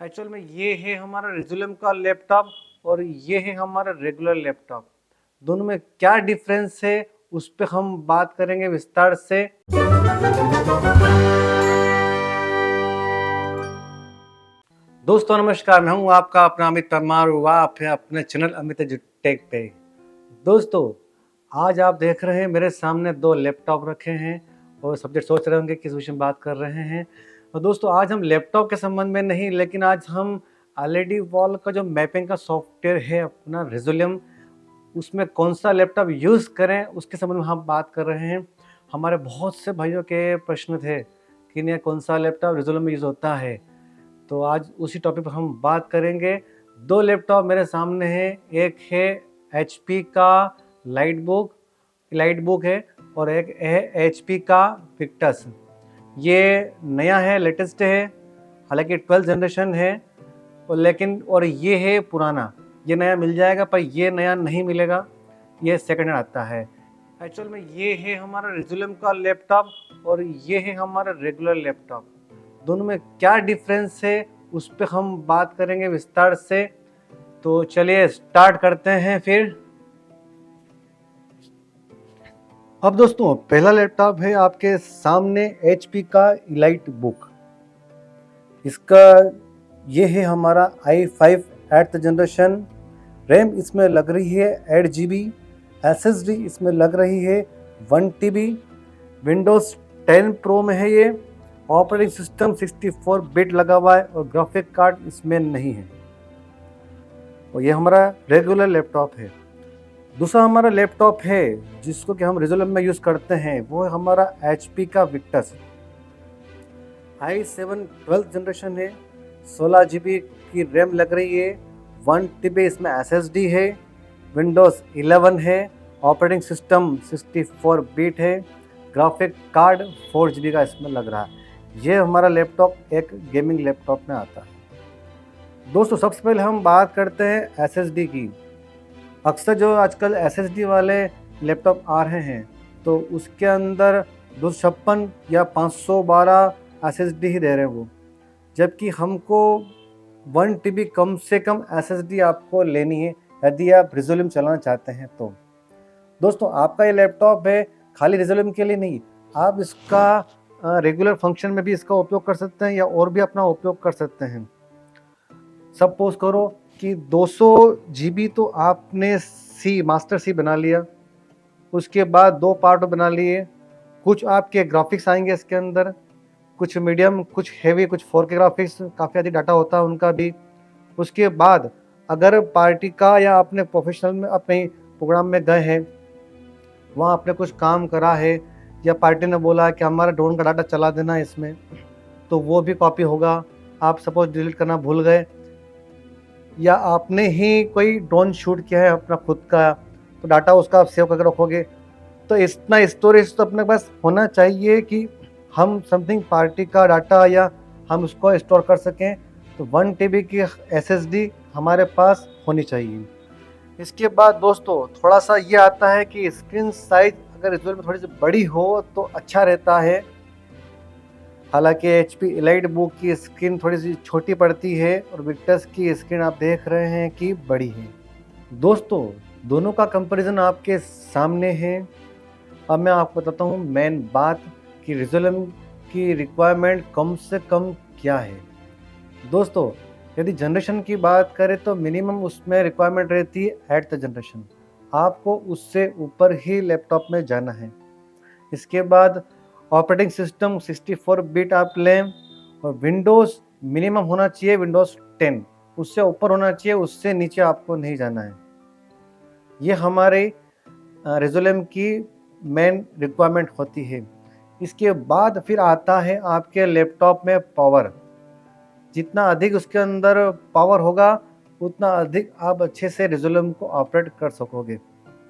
Actual में ये है हमारा रेजुलम का लैपटॉप और ये है हमारा रेगुलर लैपटॉप। दोनों में क्या डिफरेंस है उस पर हम बात करेंगे विस्तार से। दोस्तों नमस्कार, मैं हूं आपका अपना अमित परमार और आप है अपने चैनल अमित टेक पे। दोस्तों आज आप देख रहे हैं मेरे सामने दो लैपटॉप रखे हैं और सब्जेक्ट सोच रहे होंगे किस विषय में बात कर रहे हैं। और दोस्तों आज हम लैपटॉप के संबंध में नहीं, लेकिन आज हम एलईडी वॉल का जो मैपिंग का सॉफ्टवेयर है अपना रेजुलम, उसमें कौन सा लैपटॉप यूज़ करें उसके संबंध में हम बात कर रहे हैं। हमारे बहुत से भाइयों के प्रश्न थे कि नहीं कौन सा लैपटॉप रेजुलम में यूज़ होता है, तो आज उसी टॉपिक पर हम बात करेंगे। दो लैपटॉप मेरे सामने हैं, एक है HP का लाइट बुक है और एक है HP का विक्टस। ये नया है, लेटेस्ट है, हालांकि 12th जनरेशन है और ये है पुराना। ये नया मिल जाएगा पर ये नया नहीं मिलेगा, ये सेकंड हैंड आता है। एक्चुअल में ये है हमारा रेजुलम का लैपटॉप और ये है हमारा रेगुलर लैपटॉप। दोनों में क्या डिफरेंस है उस पर हम बात करेंगे विस्तार से। तो चलिए स्टार्ट करते हैं फिर। अब दोस्तों पहला लैपटॉप है आपके सामने HP का इलाइट बुक। इसका ये है हमारा i5 8th जनरेशन। रैम इसमें लग रही है 8 GB, SSD इसमें लग रही है 1 TB। विंडोज 10 प्रो में है ये। ऑपरेटिंग सिस्टम 64 बिट लगा हुआ है और ग्राफिक कार्ड इसमें नहीं है। और ये हमारा रेगुलर लैपटॉप है। दूसरा हमारा लैपटॉप है जिसको कि हम रेजुलम में यूज़ करते हैं, वो है हमारा HP का विक्टस। i7 12th जनरेशन है, 16 GB की रैम लग रही है, 1 TB इसमें SSD है, विंडोज़ 11 है, ऑपरेटिंग सिस्टम 64 बिट है, ग्राफिक कार्ड 4 GB का इसमें लग रहा है। ये हमारा लैपटॉप एक गेमिंग लैपटॉप में आता है। दोस्तों सबसे पहले हम बात करते हैं SSD की। अक्सर जो आजकल SSD वाले लैपटॉप आ रहे हैं तो उसके अंदर 256 या 512 SSD ही दे रहे हैं वो, जबकि हमको 1 TB कम से कम SSD आपको लेनी है यदि आप रेजुलम चलाना चाहते हैं। तो दोस्तों आपका ये लैपटॉप है खाली रेजुलम के लिए नहीं, आप इसका रेगुलर फंक्शन में भी इसका उपयोग कर सकते हैं या और भी अपना उपयोग कर सकते हैं। सपोज करो कि 200 GB तो आपने मास्टर सी बना लिया, उसके बाद 2 पार्ट बना लिए, कुछ आपके ग्राफिक्स आएंगे इसके अंदर, कुछ मीडियम, कुछ हैवी, कुछ 4K ग्राफिक्स, काफ़ी अधिक डाटा होता है उनका भी। उसके बाद अगर पार्टी का या अपने प्रोफेशनल में अपने प्रोग्राम में गए हैं, वहाँ आपने कुछ काम करा है या पार्टी ने बोला कि हमारा ड्रोन का डाटा चला देना इसमें, तो वो भी कॉपी होगा। आप सपोज डिलीट करना भूल गए या आपने ही कोई ड्रोन शूट किया है अपना खुद का, तो डाटा उसका आप सेव करके रखोगे। तो इतना स्टोरेज तो अपने पास होना चाहिए कि हम समथिंग पार्टी का डाटा या हम उसको स्टोर कर सकें। तो 1 TB की SSD हमारे पास होनी चाहिए। इसके बाद दोस्तों थोड़ा सा ये आता है कि स्क्रीन साइज अगर रेजुलम में थोड़ी सी बड़ी हो तो अच्छा रहता है। हालांकि HP इलाइट बुक की स्क्रीन थोड़ी सी छोटी पड़ती है और विक्टस की स्क्रीन आप देख रहे हैं कि बड़ी है। दोस्तों दोनों का कंपैरिजन आपके सामने है। अब मैं आपको बताता हूँ मेन बात कि रेजुलम की रिक्वायरमेंट कम से कम क्या है। दोस्तों यदि जनरेशन की बात करें तो मिनिमम उसमें रिक्वायरमेंट रहती है 8th जनरेशन। आपको उससे ऊपर ही लैपटॉप में जाना है। इसके बाद ऑपरेटिंग सिस्टम 64 बिट आप लें और विंडोज़ मिनिमम होना चाहिए विंडोज़ 10, उससे ऊपर होना चाहिए, उससे नीचे आपको नहीं जाना है। ये हमारे रेजुलम की मेन रिक्वायरमेंट होती है। इसके बाद फिर आता है आपके लैपटॉप में पावर। जितना अधिक उसके अंदर पावर होगा उतना अधिक आप अच्छे से रेजुलम को ऑपरेट कर सकोगे।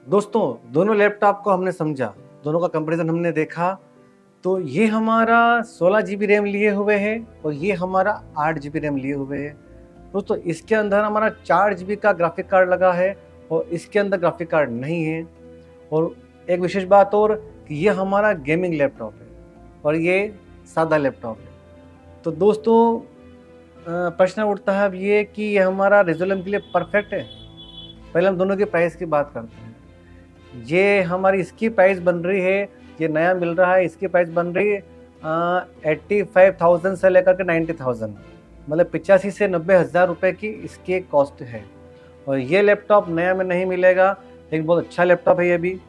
दोस्तों दोनों लैपटॉप को हमने समझा, दोनों का कंपैरिजन हमने देखा। तो ये हमारा 16 GB रैम लिए हुए है और ये हमारा 8 GB रैम लिए हुए है। दोस्तों इसके अंदर हमारा 4 GB का ग्राफिक कार्ड लगा है और इसके अंदर ग्राफिक कार्ड नहीं है। और एक विशेष बात और कि ये हमारा गेमिंग लैपटॉप है और ये सादा लैपटॉप है। तो दोस्तों प्रश्न उठता है अब ये कि ये हमारा रेजोल्यूम के लिए परफेक्ट है। पहले हम दोनों की प्राइस की बात करते हैं। ये हमारी इसकी प्राइस बन रही है, ये नया मिल रहा है, इसकी प्राइस बन रही है 85,000 से लेकर के 90,000, मतलब 85 से 90,000 रुपये की इसकी कॉस्ट है। और ये लैपटॉप नया में नहीं मिलेगा, लेकिन बहुत अच्छा लैपटॉप है ये भी।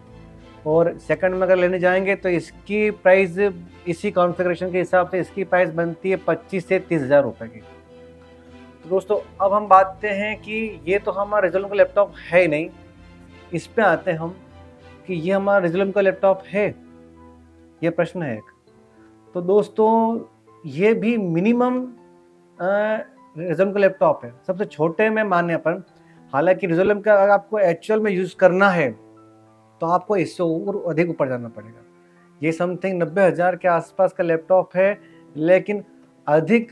और सेकंड में अगर लेने जाएंगे तो इसकी प्राइस इसी कॉन्फ़िगरेशन के हिसाब से इसकी प्राइस बनती है 25 से 30,000 रुपये की। तो दोस्तों अब हम बात करते हैं कि ये तो हमारा रेजोल्यूम का लैपटॉप है ही नहीं, इस पे आते हैं हम कि ये हमारा रेजोल्यूम का लैपटॉप है, ये प्रश्न है एक। तो दोस्तों ये भी मिनिमम रेजोल्यूम का लैपटॉप है, सबसे छोटे में माने अपन। हालांकि रेजोल्यूम का अगर आपको एक्चुअल में यूज़ करना है तो आपको इससे और अधिक ऊपर जाना पड़ेगा। ये समथिंग 90,000 के आसपास का लैपटॉप है, लेकिन अधिक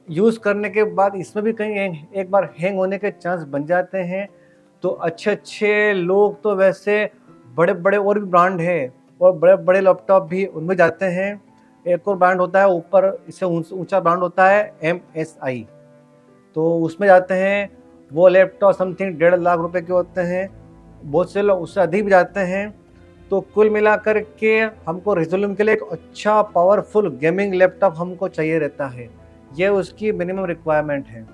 यूज़ करने के बाद इसमें भी कहीं एक बार हैंग होने के चांस बन जाते हैं। तो अच्छे अच्छे लोग तो वैसे बड़े बड़े और भी ब्रांड है और बड़े बड़े लैपटॉप भी उनमें जाते हैं। एक और ब्रांड होता है ऊपर, इससे ऊंचा ब्रांड होता है MSI, तो उसमें जाते हैं। वो लैपटॉप समथिंग 1.5 लाख रुपए के होते हैं, बहुत से लोग उससे अधिक भी जाते हैं। तो कुल मिलाकर के हमको रेजोल्यूम के लिए एक अच्छा पावरफुल गेमिंग लैपटॉप हमको चाहिए रहता है, ये उसकी मिनिमम रिक्वायरमेंट है।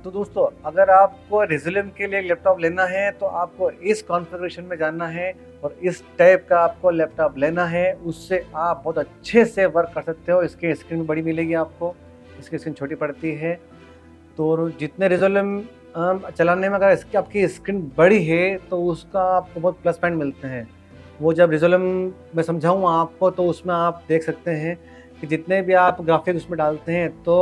तो दोस्तों अगर आपको रेजोल्यूम के लिए लैपटॉप लेना है तो आपको इस कॉन्फ़िगरेशन में जाना है और इस टाइप का आपको लैपटॉप लेना है, उससे आप बहुत अच्छे से वर्क कर सकते हो। इसकी स्क्रीन बड़ी मिलेगी आपको, इसकी स्क्रीन छोटी पड़ती है। तो जितने रेजोल्यूम चलाने में अगर इसकी आपकी स्क्रीन बड़ी है तो उसका आपको बहुत प्लस पॉइंट मिलते हैं। वो जब रेजोल्यूम मैं समझाऊँ आपको तो उसमें आप देख सकते हैं कि जितने भी आप ग्राफिक उसमें डालते हैं तो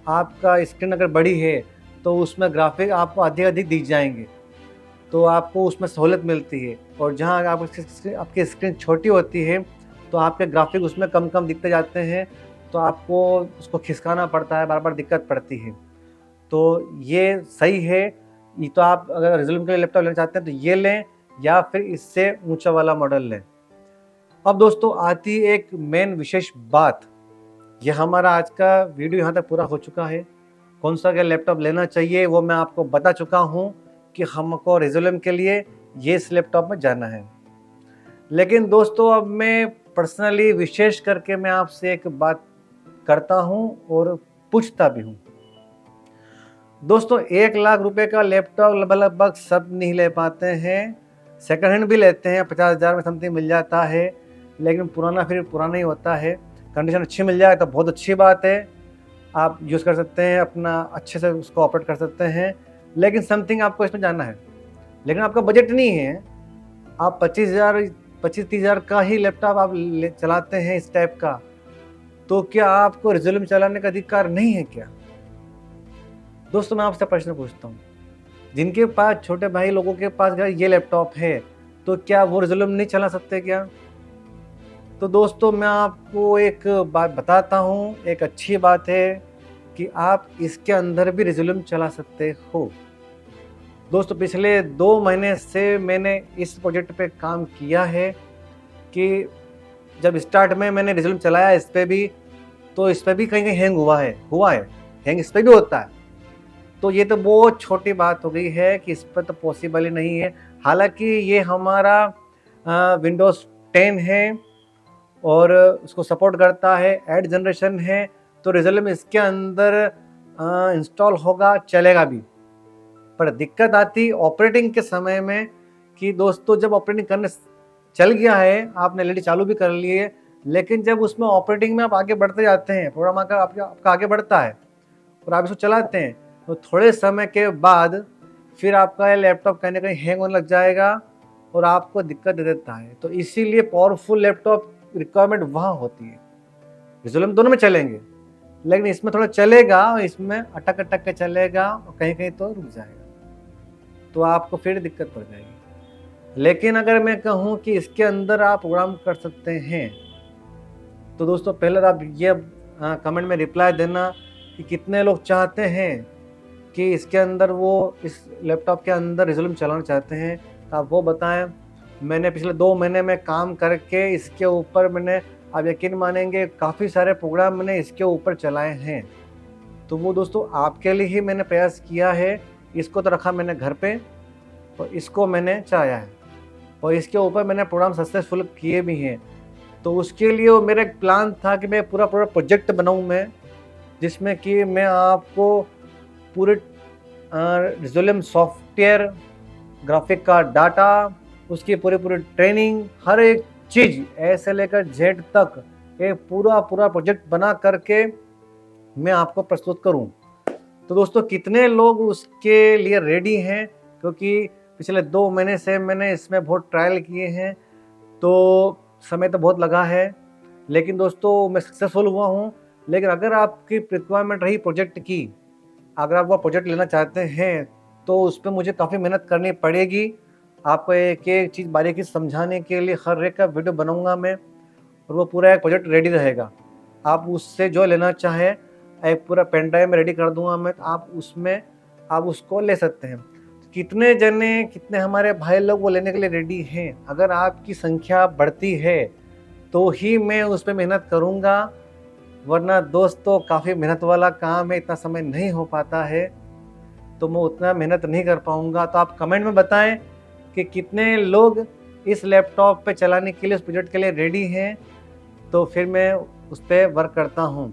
आपका स्क्रीन अगर बड़ी है तो उसमें ग्राफिक आपको अधिक दिख जाएंगे, तो आपको उसमें सहूलियत मिलती है। और जहाँ आपकी स्क्रीन छोटी होती है तो आपके ग्राफिक उसमें कम कम दिखते जाते हैं, तो आपको उसको खिसकाना पड़ता है, बार बार दिक्कत पड़ती है। तो ये सही है। ये तो आप अगर रेजोल्यूम के लिए लैपटॉप लेना चाहते हैं तो ये लें या फिर इससे ऊंचा वाला मॉडल लें। अब दोस्तों आती एक मेन विशेष बात, ये हमारा आज का वीडियो यहाँ तक पूरा हो चुका है। कौन सा क्या लैपटॉप लेना चाहिए वो मैं आपको बता चुका हूँ कि हमको रेजोल्यूम के लिए ये इस लैपटॉप में जाना है। लेकिन दोस्तों अब मैं पर्सनली विशेष करके मैं आपसे एक बात करता हूँ और पूछता भी हूँ। दोस्तों 1 लाख रुपए का लैपटॉप लगभग सब नहीं ले पाते हैं, सेकंड हैंड भी लेते हैं 50,000 में समथिंग मिल जाता है, लेकिन पुराना फिर पुराना ही होता है। कंडीशन अच्छी मिल जाए तो बहुत अच्छी बात है, आप यूज़ कर सकते हैं, अपना अच्छे से उसको ऑपरेट कर सकते हैं। लेकिन समथिंग आपको इसमें जानना है, लेकिन आपका बजट नहीं है, आप 25,000 का ही लैपटॉप आप चलाते हैं इस टाइप का, तो क्या आपको रेजोल्यूम चलाने का अधिकार नहीं है क्या? दोस्तों मैं आपसे प्रश्न पूछता हूँ, जिनके पास छोटे भाई लोगों के पास ये लैपटॉप है तो क्या वो रेजोल्यूम नहीं चला सकते क्या? तो दोस्तों मैं आपको एक बात बताता हूँ, एक अच्छी बात है कि आप इसके अंदर भी रेजोल्यूम चला सकते हो। दोस्तों पिछले 2 महीने से मैंने इस प्रोजेक्ट पे काम किया है कि जब स्टार्ट में मैंने रेजोल्यूम चलाया इस पर भी, तो इस पर भी कहीं कहीं हैंग हुआ है, हैंग इस पर भी होता है। तो ये तो बहुत छोटी बात हो गई है कि इस पर तो पॉसिबल ही नहीं है। हालांकि ये हमारा विंडोज़ 10 है और उसको सपोर्ट करता है, 8 जनरेशन है, तो रेजोल्यूम इसके अंदर इंस्टॉल होगा, चलेगा भी। पर दिक्कत आती ऑपरेटिंग के समय में कि दोस्तों जब ऑपरेटिंग करने चल गया है, आपने एलईडी चालू भी कर ली है, लेकिन जब उसमें ऑपरेटिंग में आप आगे बढ़ते जाते हैं, प्रोग्राम आपका आगे बढ़ता है और आप इसको चलाते हैं, तो थोड़े समय के बाद फिर आपका ये लैपटॉप कहीं ना कहीं हैंग होने लग जाएगा और आपको दिक्कत दे देता है। तो इसीलिए पावरफुल लैपटॉप रिक्वायरमेंट वहाँ होती है। रेजोल्यूम दोनों में चलेंगे, लेकिन इसमें थोड़ा चलेगा, इसमें अटक अटक के चलेगा और कहीं कहीं तो रुक जाएगा, तो आपको फिर दिक्कत पड़ जाएगी। लेकिन अगर मैं कहूँ कि इसके अंदर आप प्रोग्राम कर सकते हैं, तो दोस्तों पहले तो आप ये कमेंट में रिप्लाई देना कि कितने लोग चाहते हैं कि इसके अंदर वो इस लैपटॉप के अंदर रेजोल्यूम चलाना चाहते हैं, तो आप वो बताएं। मैंने पिछले 2 महीने में काम करके इसके ऊपर मैंने, आप यकीन मानेंगे, काफ़ी सारे प्रोग्राम मैंने इसके ऊपर चलाए हैं। तो वो दोस्तों आपके लिए ही मैंने प्रयास किया है। इसको तो रखा मैंने घर पे और इसको मैंने चलाया है और इसके ऊपर मैंने प्रोग्राम सक्सेसफुल किए भी हैं। तो उसके लिए वो मेरा एक प्लान था कि मैं पूरा प्रोजेक्ट बनाऊँ मैं, जिसमें कि मैं आपको पूरे रिजोल्यूम सॉफ्टवेयर, ग्राफिक का डाटा, उसकी पूरी ट्रेनिंग, हर एक चीज़ ऐसे लेकर जेड तक एक पूरा प्रोजेक्ट बना करके मैं आपको प्रस्तुत करूं। तो दोस्तों कितने लोग उसके लिए रेडी हैं, क्योंकि पिछले 2 महीने से मैंने इसमें बहुत ट्रायल किए हैं, तो समय तो बहुत लगा है, लेकिन दोस्तों मैं सक्सेसफुल हुआ हूं। लेकिन अगर आपकी रिक्वायरमेंट रही प्रोजेक्ट की, अगर आप वो प्रोजेक्ट लेना चाहते हैं तो उस पर मुझे काफ़ी मेहनत करनी पड़ेगी। आपको एक एक चीज़ बारीकी समझाने के लिए हर एक का वीडियो बनाऊंगा मैं, और वो पूरा एक प्रोजेक्ट रेडी रहेगा। आप उससे जो लेना चाहें एक पूरा पेन ड्राइव में रेडी कर दूंगा मैं, आप उसमें आप उसको ले सकते हैं। कितने हमारे भाई लोग वो लेने के लिए रेडी हैं? अगर आपकी संख्या बढ़ती है तो ही मैं उस पर मेहनत करूँगा, वरना दोस्तों काफ़ी मेहनत वाला काम है, इतना समय नहीं हो पाता है, तो मैं उतना मेहनत नहीं कर पाऊँगा। तो आप कमेंट में बताएं कि कितने लोग इस लैपटॉप पे चलाने के लिए, उस प्रोजेक्ट के लिए रेडी हैं, तो फिर मैं उस पर वर्क करता हूँ।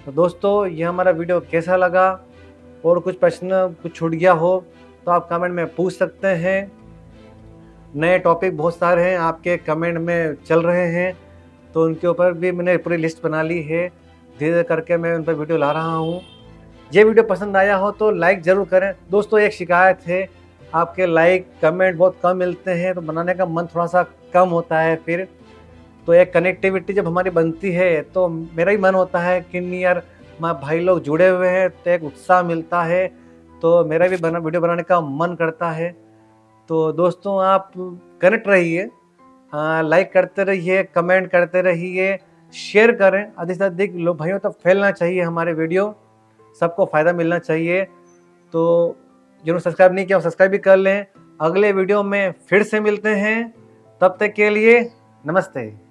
तो दोस्तों ये हमारा वीडियो कैसा लगा, और कुछ प्रश्न कुछ छूट गया हो तो आप कमेंट में पूछ सकते हैं। नए टॉपिक बहुत सारे हैं आपके कमेंट में चल रहे हैं, तो उनके ऊपर भी मैंने पूरी लिस्ट बना ली है, धीरे धीरे करके मैं उन पर वीडियो ला रहा हूँ। ये वीडियो पसंद आया हो तो लाइक ज़रूर करें। दोस्तों एक शिकायत है, आपके लाइक कमेंट बहुत कम मिलते हैं, तो बनाने का मन थोड़ा सा कम होता है फिर। तो एक कनेक्टिविटी जब हमारी बनती है तो मेरा ही मन होता है कि नहीं यार भाई लोग जुड़े हुए हैं, तो एक उत्साह मिलता है, तो मेरा भी वीडियो बनाने का मन करता है। तो दोस्तों आप कनेक्ट रहिए, लाइक करते रहिए, कमेंट करते रहिए, शेयर करें, अधिक से अधिक लोग भाइयों तक फैलना चाहिए हमारे वीडियो, सबको फ़ायदा मिलना चाहिए। तो जिन्होंने सब्सक्राइब नहीं किया वो सब्सक्राइब भी कर लें। अगले वीडियो में फिर से मिलते हैं, तब तक के लिए नमस्ते।